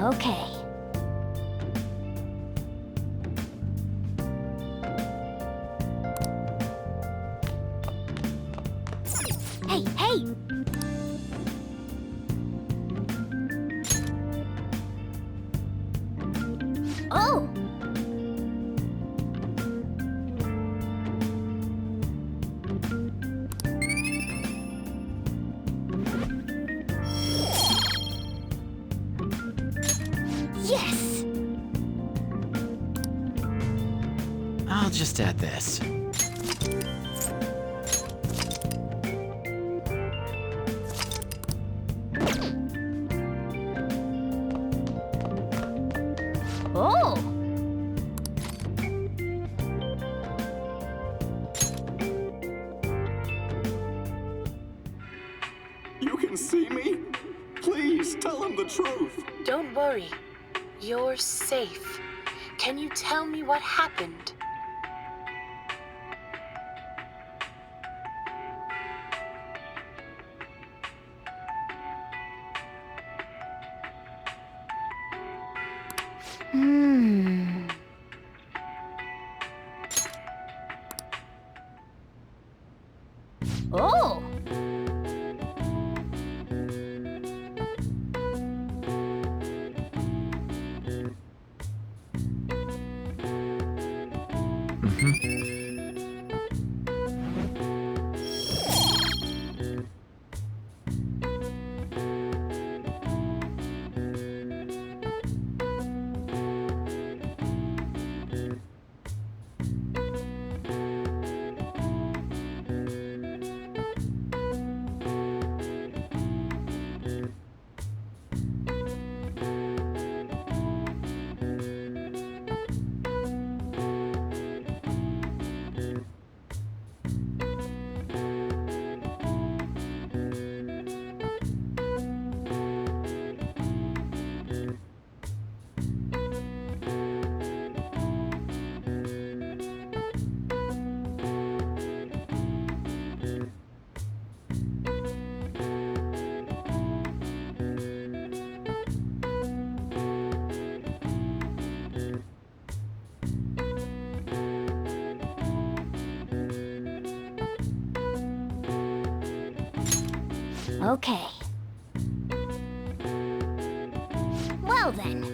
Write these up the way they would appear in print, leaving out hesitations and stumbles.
Okay. Hey, hey! Oh! Yes! I'll just add this. Oh! You can see me? Please tell him the truth. Don't worry. You're safe. Can you tell me what happened? Oh! Okay. Well then.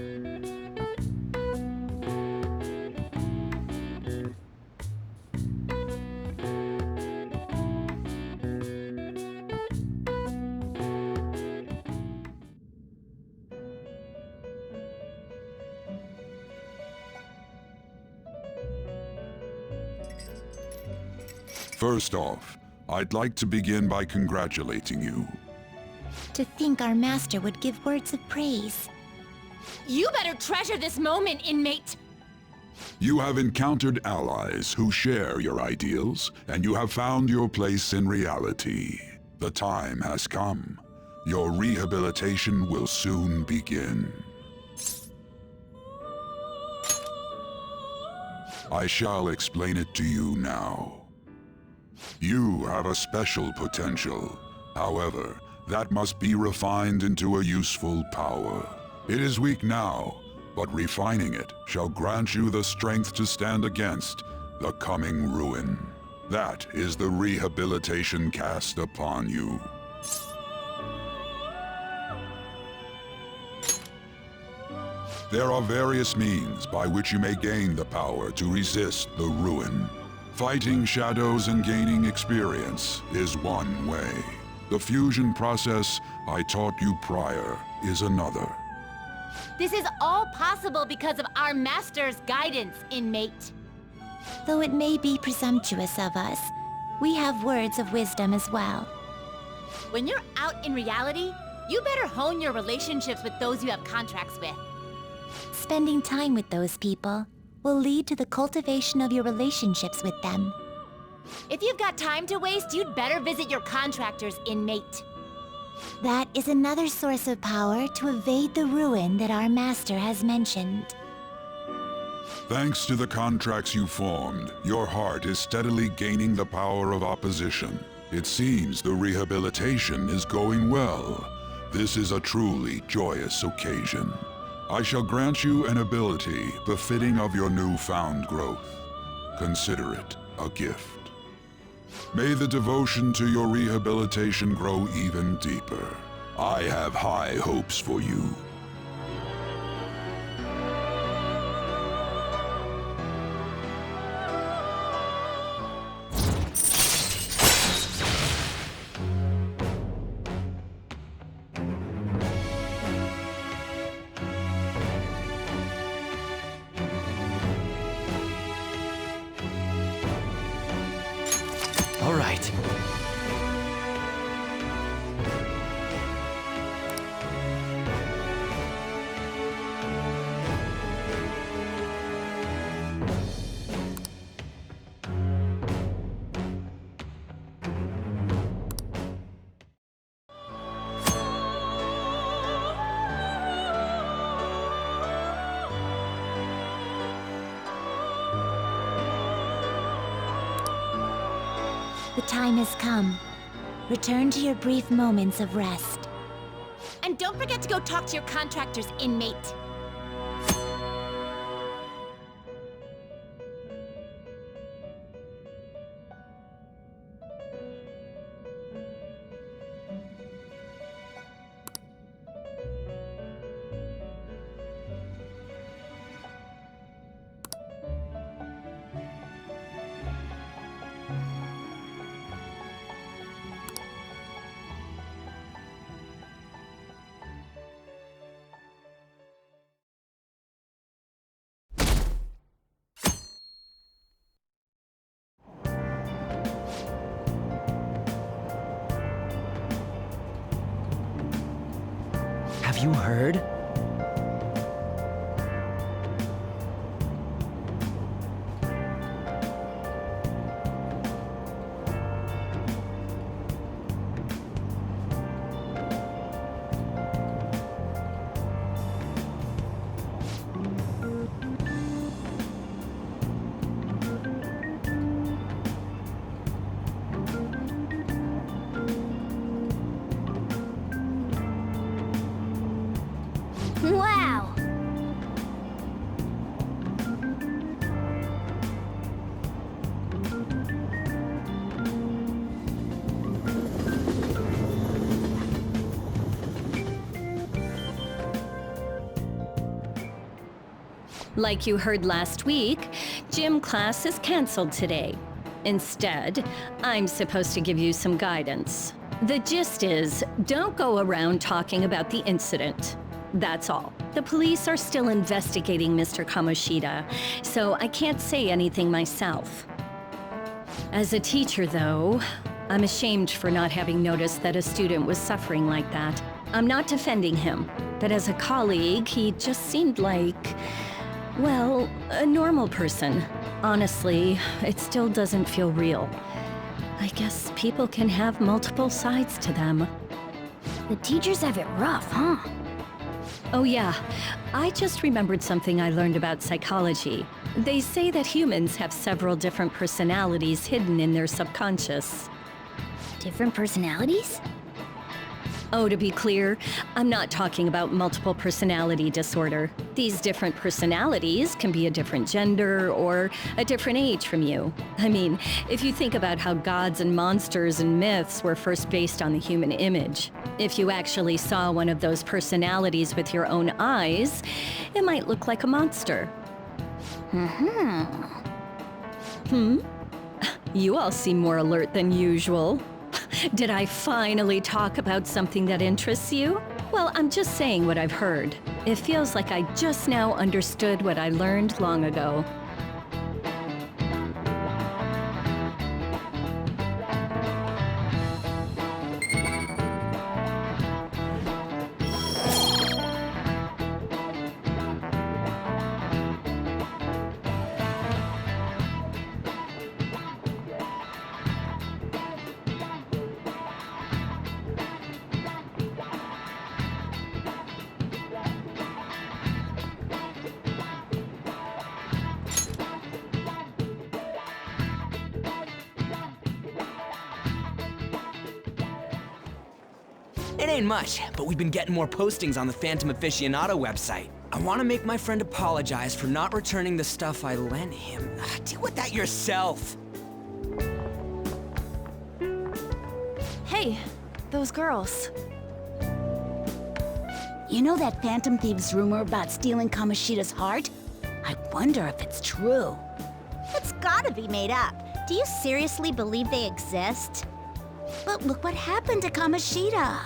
First off, I'd like to begin by congratulating you. To think our master would give words of praise. You better treasure this moment, inmate! You have encountered allies who share your ideals, and you have found your place in reality. The time has come. Your rehabilitation will soon begin. I shall explain it to you now. You have a special potential. However, that must be refined into a useful power. It is weak now, but refining it shall grant you the strength to stand against the coming ruin. That is the rehabilitation cast upon you. There are various means by which you may gain the power to resist the ruin. Fighting shadows and gaining experience is one way. The fusion process I taught you prior is another. This is all possible because of our master's guidance, inmate. Though it may be presumptuous of us, we have words of wisdom as well. When you're out in reality, you better hone your relationships with those you have contracts with. Spending time with those people will lead to the cultivation of your relationships with them. If you've got time to waste, you'd better visit your contractors, inmate. That is another source of power to evade the ruin that our master has mentioned. Thanks to the contracts you formed, your heart is steadily gaining the power of opposition. It seems the rehabilitation is going well. This is a truly joyous occasion. I shall grant you an ability befitting of your newfound growth. Consider it a gift. May the devotion to your rehabilitation grow even deeper. I have high hopes for you. All right. The time has come. Return to your brief moments of rest. And don't forget to go talk to your contractors, inmate. Have you heard? Wow! Like you heard last week, gym class is canceled today. Instead, I'm supposed to give you some guidance. The gist is, don't go around talking about the incident. That's all. The police are still investigating Mr. Kamoshida, so I can't say anything myself. As a teacher, though, I'm ashamed for not having noticed that a student was suffering like that. I'm not defending him, but as a colleague, he just seemed like, well, a normal person. Honestly, it still doesn't feel real. I guess people can have multiple sides to them. The teachers have it rough, huh? Oh yeah, I just remembered something I learned about psychology. They say that humans have several different personalities hidden in their subconscious. Different personalities? Oh, to be clear, I'm not talking about multiple personality disorder. These different personalities can be a different gender or a different age from you. I mean, if you think about how gods and monsters and myths were first based on the human image, if you actually saw one of those personalities with your own eyes, it might look like a monster. You all seem more alert than usual. Did I finally talk about something that interests you? Well, I'm just saying what I've heard. It feels like I just now understood what I learned long ago. It ain't much, but we've been getting more postings on the Phantom Aficionado website. I want to make my friend apologize for not returning the stuff I lent him. Deal with that yourself. Hey, those girls. You know that Phantom Thieves rumor about stealing Kamoshida's heart? I wonder if it's true. It's gotta be made up. Do you seriously believe they exist? But look what happened to Kamoshida.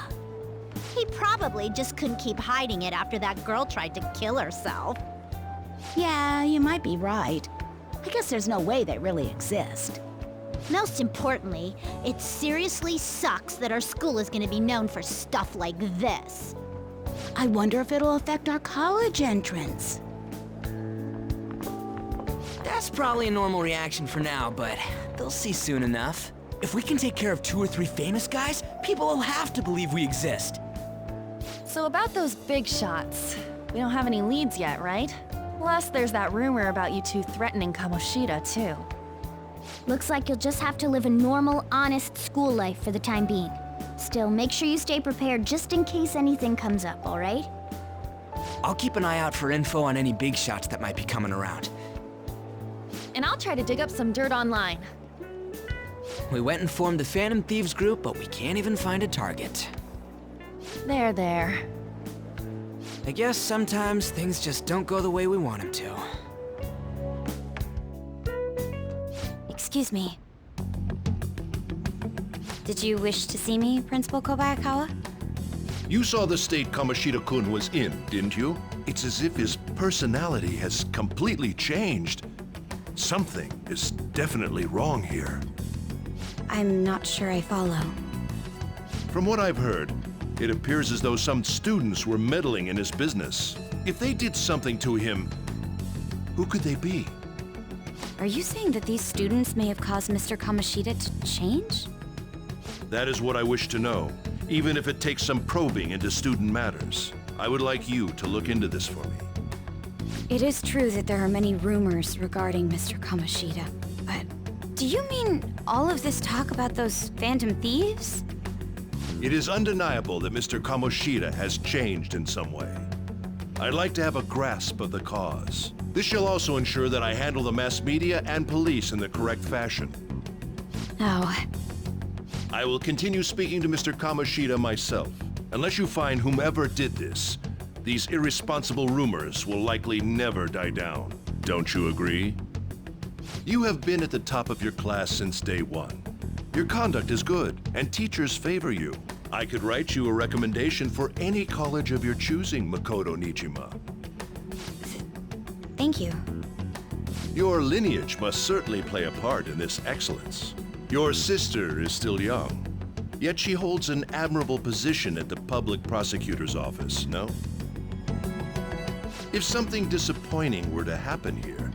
He probably just couldn't keep hiding it after that girl tried to kill herself. Yeah, you might be right. I guess there's no way they really exist. Most importantly, it seriously sucks that our school is gonna be known for stuff like this. I wonder if it'll affect our college entrance. That's probably a normal reaction for now, but they'll see soon enough. If we can take care of 2 or 3 famous guys, people will have to believe we exist. So about those big shots, we don't have any leads yet, right? Plus, there's that rumor about you two threatening Kamoshida, too. Looks like you'll just have to live a normal, honest school life for the time being. Still, make sure you stay prepared just in case anything comes up, all right? I'll keep an eye out for info on any big shots that might be coming around. And I'll try to dig up some dirt online. We went and formed the Phantom Thieves group, but we can't even find a target. There. I guess sometimes things just don't go the way we want them to. Excuse me. Did you wish to see me, Principal Kobayakawa? You saw the state Kamoshida-kun was in, didn't you? It's as if his personality has completely changed. Something is definitely wrong here. I'm not sure I follow. From what I've heard, it appears as though some students were meddling in his business. If they did something to him, who could they be? Are you saying that these students may have caused Mr. Kamoshida to change? That is what I wish to know, even if it takes some probing into student matters. I would like you to look into this for me. It is true that there are many rumors regarding Mr. Kamoshida, but do you mean all of this talk about those Phantom Thieves? It is undeniable that Mr. Kamoshida has changed in some way. I'd like to have a grasp of the cause. This shall also ensure that I handle the mass media and police in the correct fashion. Oh. I will continue speaking to Mr. Kamoshida myself. Unless you find whomever did this, these irresponsible rumors will likely never die down. Don't you agree? You have been at the top of your class since day one. Your conduct is good, and teachers favor you. I could write you a recommendation for any college of your choosing, Makoto Nijima. Thank you. Your lineage must certainly play a part in this excellence. Your sister is still young, yet she holds an admirable position at the public prosecutor's office, no? If something disappointing were to happen here,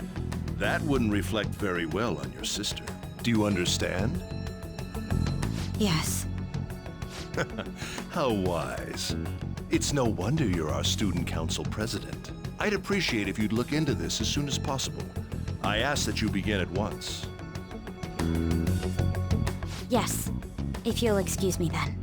that wouldn't reflect very well on your sister. Do you understand? Yes. How wise. It's no wonder you're our student council president. I'd appreciate if you'd look into this as soon as possible. I ask that you begin at once. Yes, if you'll excuse me then.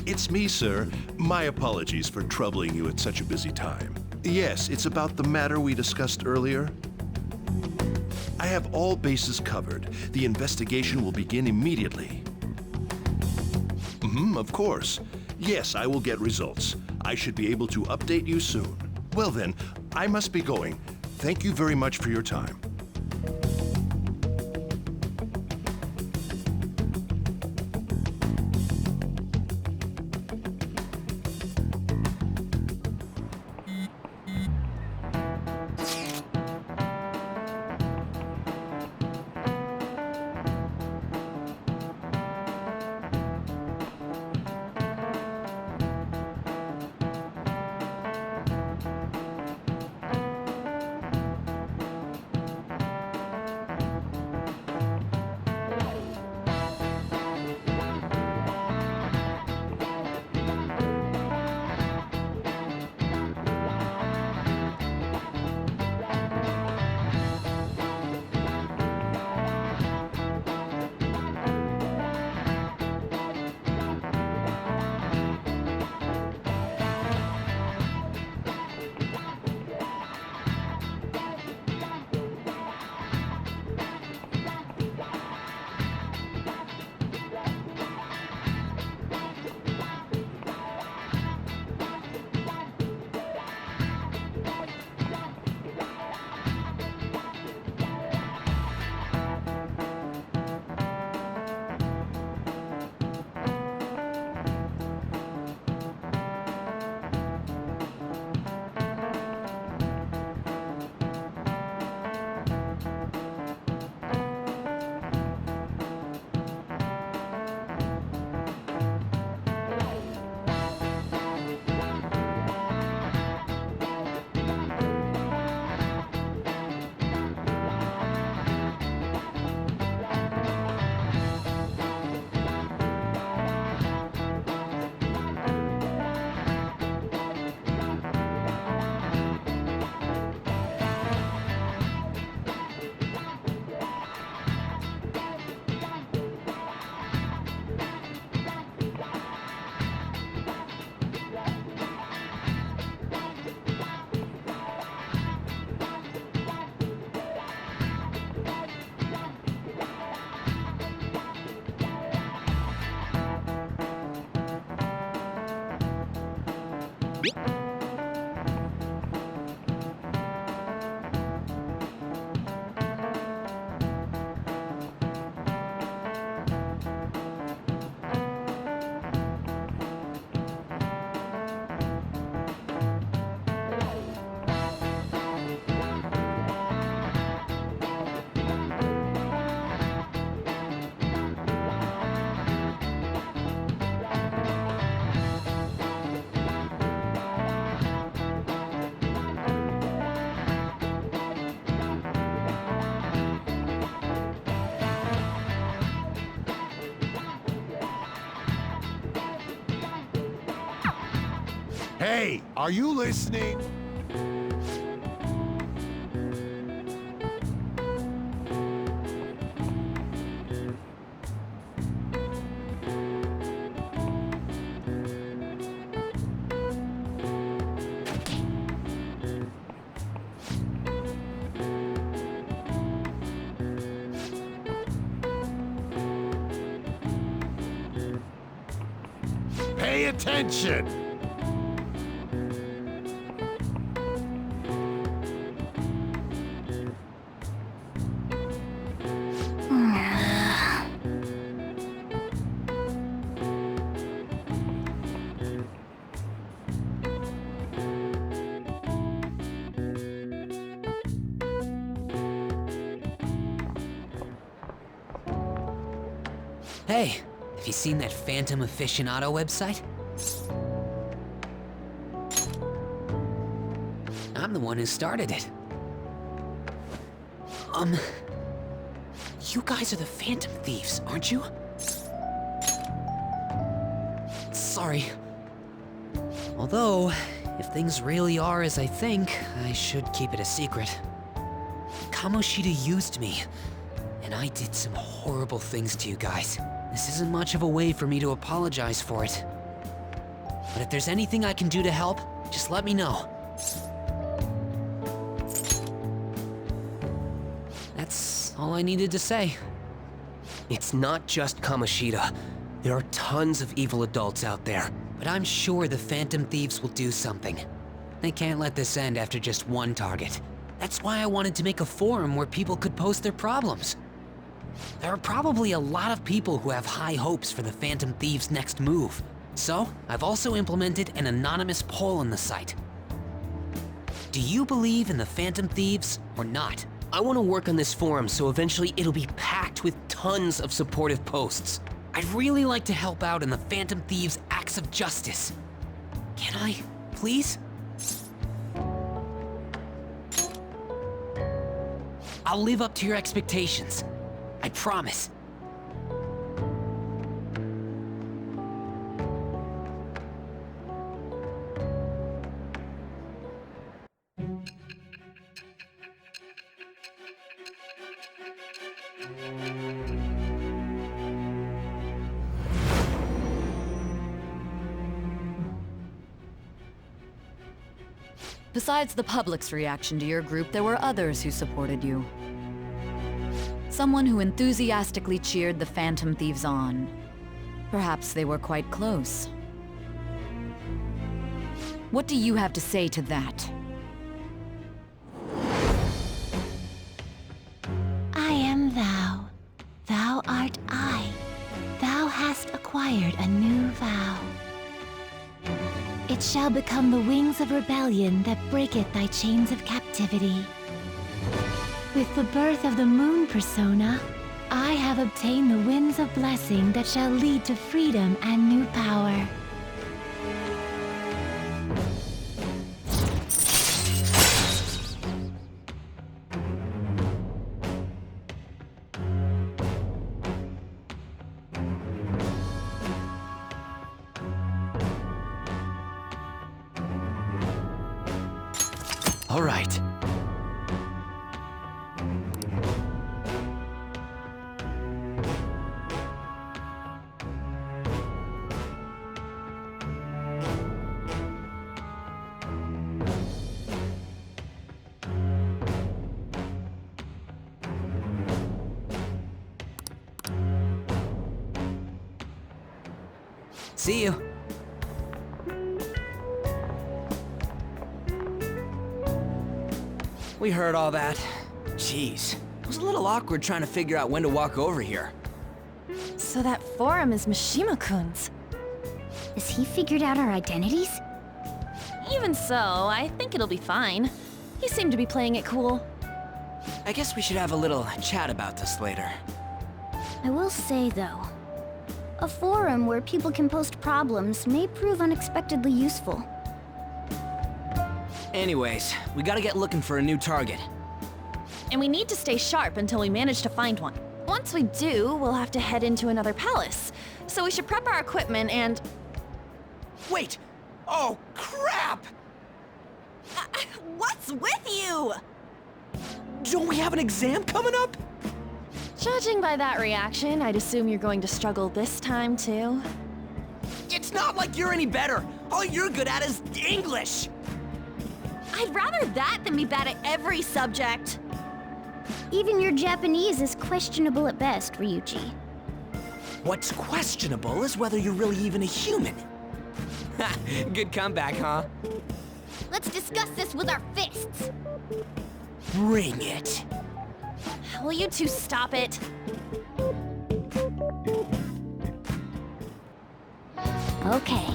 It's me, sir. My apologies for troubling you at such a busy time. Yes, it's about the matter we discussed earlier. I have all bases covered. The investigation will begin immediately. Of course. Yes, I will get results. I should be able to update you soon. Well then, I must be going. Thank you very much for your time. Hey, are you listening? Pay attention! Hey, have you seen that Phantom Aficionado website? I'm the one who started it. You guys are the Phantom Thieves, aren't you? Sorry. Although, if things really are as I think, I should keep it a secret. Kamoshida used me, and I did some horrible things to you guys. This isn't much of a way for me to apologize for it. But if there's anything I can do to help, just let me know. That's all I needed to say. It's not just Kamoshida. There are tons of evil adults out there. But I'm sure the Phantom Thieves will do something. They can't let this end after just one target. That's why I wanted to make a forum where people could post their problems. There are probably a lot of people who have high hopes for the Phantom Thieves' next move. So, I've also implemented an anonymous poll on the site. Do you believe in the Phantom Thieves or not? I want to work on this forum so eventually it'll be packed with tons of supportive posts. I'd really like to help out in the Phantom Thieves' acts of justice. Can I, please? I'll live up to your expectations. I promise. Besides the public's reaction to your group, there were others who supported you. Someone who enthusiastically cheered the Phantom Thieves on. Perhaps they were quite close. What do you have to say to that? I am thou. Thou art I. Thou hast acquired a new vow. It shall become the wings of rebellion that breaketh thy chains of captivity. With the birth of the moon persona, I have obtained the winds of blessing that shall lead to freedom and new power. All right. See you. We heard all that. Jeez. It was a little awkward trying to figure out when to walk over here. So that forum is Mishima-kun's. Has he figured out our identities? Even so, I think it'll be fine. He seemed to be playing it cool. I guess we should have a little chat about this later. I will say, though, a forum where people can post problems may prove unexpectedly useful. Anyways, we gotta get looking for a new target. And we need to stay sharp until we manage to find one. Once we do, we'll have to head into another palace. So we should prep our equipment and... Wait! Oh, crap! What's with you? Don't we have an exam coming up? Judging by that reaction, I'd assume you're going to struggle this time, too. It's not like you're any better. All you're good at is English. I'd rather that than be bad at every subject. Even your Japanese is questionable at best, Ryuji. What's questionable is whether you're really even a human. Good comeback, huh? Let's discuss this with our fists. Bring it. Will you two stop it? Okay.